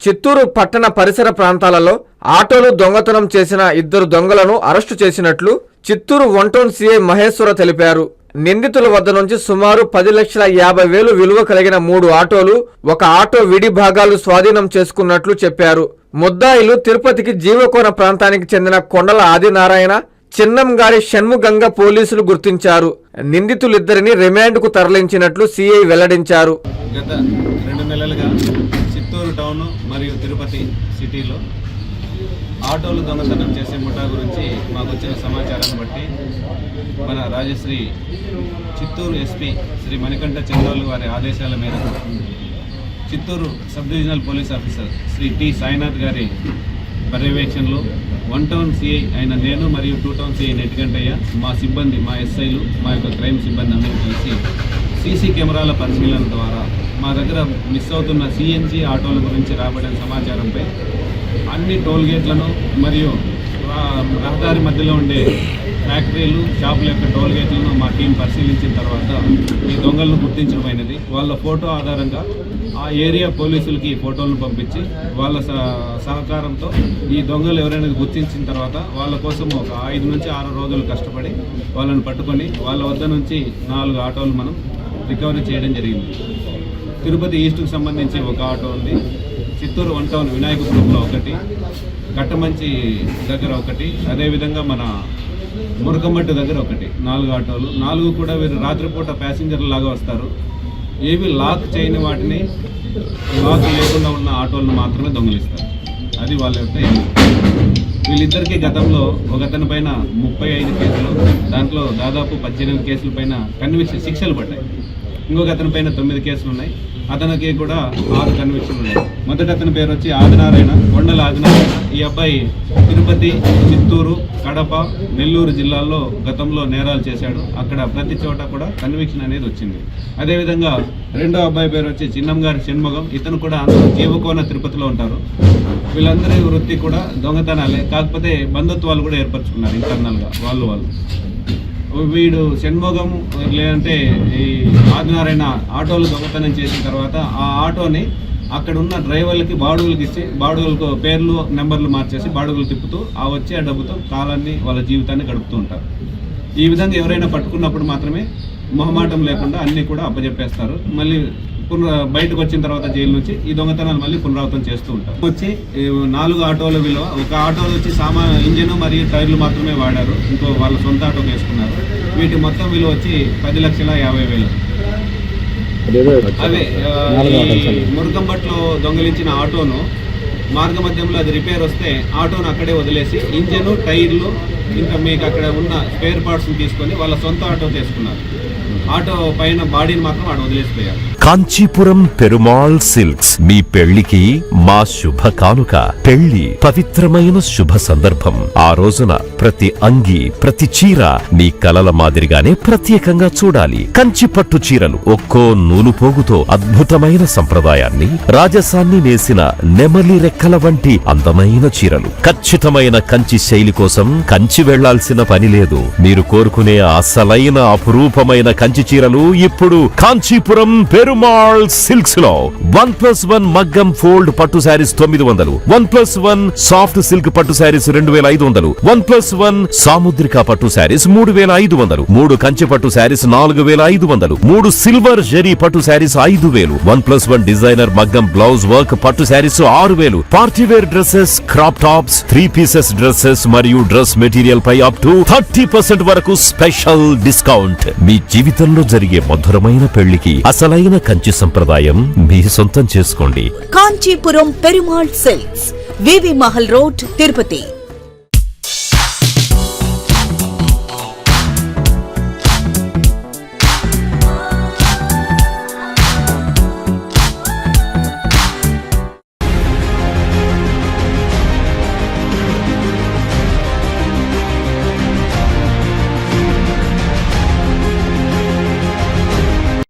చిత్తూరు పట్టణ పరిసర ప్రాంతాలలో ఆటోలు దొంగతనం చేసిన 2 దొంగలను అరెస్టు చేసినట్లు చిత్తూరు 1 టౌన్ సీఐ మహేశ్వర తెలిపారు. నిందితుల వద్ద నుంచి సుమారు 10,50,000 విలువ కలిగిన 3 ఆటోలు, 1 ఆటో విడి భాగాలు స్వాధీనం చేసుకున్నట్లు చెప్పారు. ముద్దాయిలు తిరుపతికి జీవకోన ప్రాంతానికి చెందిన కొండల ఆదినారాయణ, చిన్నంగారి షణ్ముగంగా పోలీసులు గుర్తించారు. నిందితులిద్దరిని రిమాండ్కు తరలించినట్లు సీఐ వెల్లడించారు. గత 2 నెలలుగా చిత్తూరు టౌన్ మరియు తిరుపతి సిటీలో ఆటోలు దొంగతనం చేసే ముఠా గురించి మాకు వచ్చిన సమాచారాన్ని బట్టి మన రాజశ్రీ చిత్తూరు ఎస్పీ శ్రీ మణికంఠ చంద్రోలు వారి ఆదేశాల మేరకు Chittoor sub divisional police officer Shri T Sainath గారి పర్యవేక్షణలో 1 టౌన్ సిఐ అయిన నేను మరియు 2 టౌన్ సిఐ నెట్టిగంటయ్య, మా సిబ్బంది, మా ఎస్ఐలు, మా యొక్క క్రైమ్ సిబ్బంది అందరూ కలిసి సీసీ కెమెరాల పరిశీలన ద్వారా మా దగ్గర మిస్ అవుతున్న సిఎన్జి ఆటోల గురించి రాబడిన సమాచారంపై అన్ని టోల్ గేట్లను మరియు రహదారి మధ్యలో ఉండే ఫ్యాక్టరీలు, షాపుల యొక్క టోల్ గేట్లను మా టీం పరిశీలించిన తర్వాత ఈ దొంగలను గుర్తించడమైనది. వాళ్ళ ఫోటో ఆధారంగా ఆ ఏరియా పోలీసులకి ఈ ఫోటోలను పంపించి వాళ్ళ సహకారంతో ఈ దొంగలు ఎవరైనా గుర్తించిన తర్వాత వాళ్ళ కోసం ఒక 5 నుంచి 6 రోజులు కష్టపడి వాళ్ళని పట్టుకొని వాళ్ళ వద్ద నుంచి 4 ఆటోలు మనం రికవరీ చేయడం జరిగింది. తిరుపతి ఈస్ట్కు సంబంధించి 1 ఆటో ఉంది, చిత్తూరు 1 టౌన్ వినాయకపురంలో 1, కట్టమంచి దగ్గర 1, అదేవిధంగా మన మురకమట్టు దగ్గర 1, 4 ఆటోలు. 4 కూడా వీరు రాత్రిపూట ప్యాసింజర్ల లాగా వస్తారు. ఏవి లాక్ చేయని వాటిని, లాక్ లేకుండా ఉన్న ఆటోలను మాత్రమే దొంగిలిస్తారు. అది వాళ్ళ యొక్క. వీళ్ళిద్దరికీ గతంలో ఒకతని పైన 35 కేసులు, దాంట్లో దాదాపు 18 కేసుల పైన కన్విక్షన్ శిక్షలు పడ్డాయి. ఇంకొక అతని పైన 9 కేసులు ఉన్నాయి. అతనికి కూడా 6 కన్విక్షన్లు ఉన్నాయి. మొదటి అతని పేరు వచ్చి ఆదినారాయణ, కొండల ఆదినారాయణ. ఈ అబ్బాయి తిరుపతి, చిత్తూరు, కడప, నెల్లూరు జిల్లాల్లో గతంలో నేరాలు చేశాడు. అక్కడ ప్రతి చోట కూడా కన్విక్షన్ అనేది వచ్చింది. అదేవిధంగా రెండో అబ్బాయి పేరు వచ్చి చిన్నంగారి షణ్ముగం. ఇతను కూడా అందరూ జీవకోన తిరుపతిలో ఉంటారు. వీళ్ళందరి వృత్తి కూడా దొంగతనాలే, కాకపోతే బంధుత్వాలు కూడా ఏర్పరచుకున్నారు ఇంటర్నల్గా వాళ్ళు. వీడు షణ్ముగం లేదంటే ఈ ఆదినారాయణ ఆటోలు దొంగతనం చేసిన తర్వాత ఆ ఆటోని అక్కడ ఉన్న డ్రైవర్లకి బాడుగులకి ఇచ్చి, బాడుగులకు పేర్లు, నెంబర్లు మార్చేసి బాడుగులు తిప్పుతూ ఆ వచ్చే డబ్బుతో కాలాన్ని, వాళ్ళ జీవితాన్ని గడుపుతూ ఉంటారు. ఈ విధంగా ఎవరైనా పట్టుకున్నప్పుడు మాత్రమే మొహమాటం లేకుండా అన్నీ కూడా అప్పచెప్పేస్తారు. మళ్ళీ బయటకు వచ్చిన తర్వాత జైలు నుంచి ఈ దొంగతనాలు మళ్ళీ పునరావృతం చేస్తూ ఉంటారు. వచ్చి 4 ఆటోల విలువ, 1 ఆటోలో వచ్చి ఇంజిన్ మరియు టైర్లు మాత్రమే వాడారు. ఇంకో వాళ్ళ సొంత ఆటో వేసుకున్నారు. వీటి మొత్తం విలువ వచ్చి 10,50,000. అవే మురకంబట్లో దొంగిలించిన ఆటోను మార్గ మధ్యంలో అది రిపేర్ వస్తే ఆటోను అక్కడే వదిలేసి ఇంజను, టైర్లు, ఇంకా మీకు అక్కడ ఉన్న స్పేర్ పార్ట్స్ని తీసుకొని వాళ్ళ సొంత ఆటో తీసుకున్నారు. ఆటో పైన బాడీని మాత్రం ఆడ వదిలేసిపోయారు. కాంచీపురం పెరుమాళ్ సిల్క్స్ మీ పెళ్లికి మా శుభ కానుక. పెళ్లి పవిత్రమైన శుభ సందర్భం. ఆ రోజున ప్రతి అంగి, ప్రతి చీర నీ కలల మాదిరిగానే ప్రత్యేకంగా చూడాలి. కంచి పట్టు చీరలు ఒక్కో నూలు పోగుతో అద్భుతమైన సంప్రదాయాన్ని, రాజసాన్ని నేసిన నెమలి రెక్కల వంటి అందమైన చీరలు. ఖచ్చితమైన కంచి శైలి కోసం కంచి వెళ్లాల్సిన పని లేదు. మీరు కోరుకునే అసలైన అపురూపమైన కంచి చీరలు ఇప్పుడు కాంచీపురం పెరుమాళ్ సిల్క్స్ లో 1+1 మగ్గం ఫోల్డ్ పట్టు శారీస్ 900, 1+1 సాఫ్ట్ సిల్క్ పట్టు శారీస్ 2500, 1+1 సాముద్రిక పట్టు శారీస్ 3500, 3 కంచి పట్టు శారీస్ 4500, 3 సిల్వర్ జరీ పట్టు శారీస్ 5000, 1+1 డిజైనర్ మగ్గం బ్లౌజ్ వర్క్ పట్టు saris 6000, party wear dresses, crop tops, 3 pieces dresses మరియు డ్రెస్ మెటీరియల్ పై అప్ టు 30% వరకు స్పెషల్ డిస్కౌంట్. మీ జీవితంలో జరిగే మధురమైన పెళ్లికి అసలైన కంచి సంప్రదాయం మీ సొంతం చేసుకోండి. కాంచీపురం పెరుమాళ్ సిల్క్స్, వివి మహల్ రోడ్, తిరుపతి.